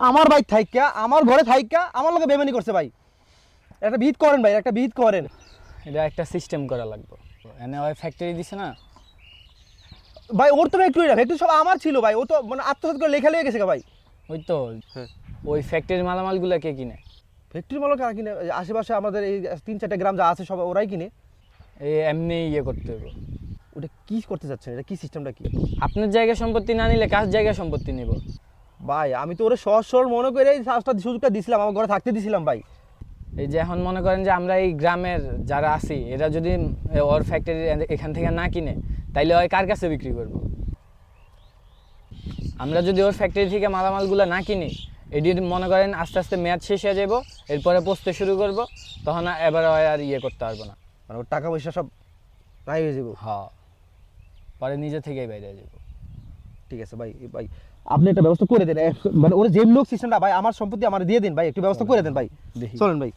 আমার ভাই থাইকা আমার ঘরে থাইকা আমার লোকে বেমানি করছে ভাই। একটা বিহিত করেন ভাই, একটা বিহিত করেন। এটা একটা সিস্টেম করা লাগবে। এনে ওই ফ্যাক্টরি দিছে না, ভাই ওর তো ফ্যাক্টরি না, ফ্যাক্টরি সব আমার ছিল ভাই। ও তো মানে আত্মসাৎ করে লেখা লেগে গেছে ভাই। ওই তো হ্যাঁ। ওই ফ্যাক্টরির মালামালগুলো কে কিনে? ফ্যাক্টরি মালক কারা কিনে? আশেপাশে আমাদের এই 3-4টা গ্রাম যা আছে সব ওরাই কিনে। এই এমনি ইয়ে করতে হবে। ওটা কি করতে চাচ্ছেন? এটা কি সিস্টেমটা কি? আপনার জায়গা সম্পত্তি না নিলে কার জায়গা সম্পত্তি নেব? ভাই আমি তো ওরে সহজ সরল মনে করে এই সাহসটা সুযোগটা দিছিলাম, আমার ঘরে থাকতে দিছিলাম ভাই। এই যে এখন মনে করেন যে আমরা এই গ্রামের যারা আছি এরা যদি ওর ফ্যাক্টরি এখান থেকে না কিনে, তাইলে ওই কার কাছে বিক্রি করব? আমরা যদি ওর ফ্যাক্টরি থেকে মালামালগুলো না কিনি, এটির মনে করেন আস্তে আস্তে মেয়াদ শেষ হয়ে যাব, এরপরে পচতে শুরু করব, তখন এবার আর ইয়ে করতে পারবো না। মানে ওর টাকা পয়সা সব নাই হয়ে যাবো। হ্যাঁ, পরে নিজে থেকেই বাইরে যাব। ঠিক আছে ভাই, ভাই আপনি একটা ব্যবস্থা করে দেন। মানে ওর যেমনি হোক সিস্টেমটা ভাই, আমার সম্পত্তি আমার দিয়ে দিন ভাই, একটু ব্যবস্থা করে দেন ভাই। দেখি চলেন ভাই।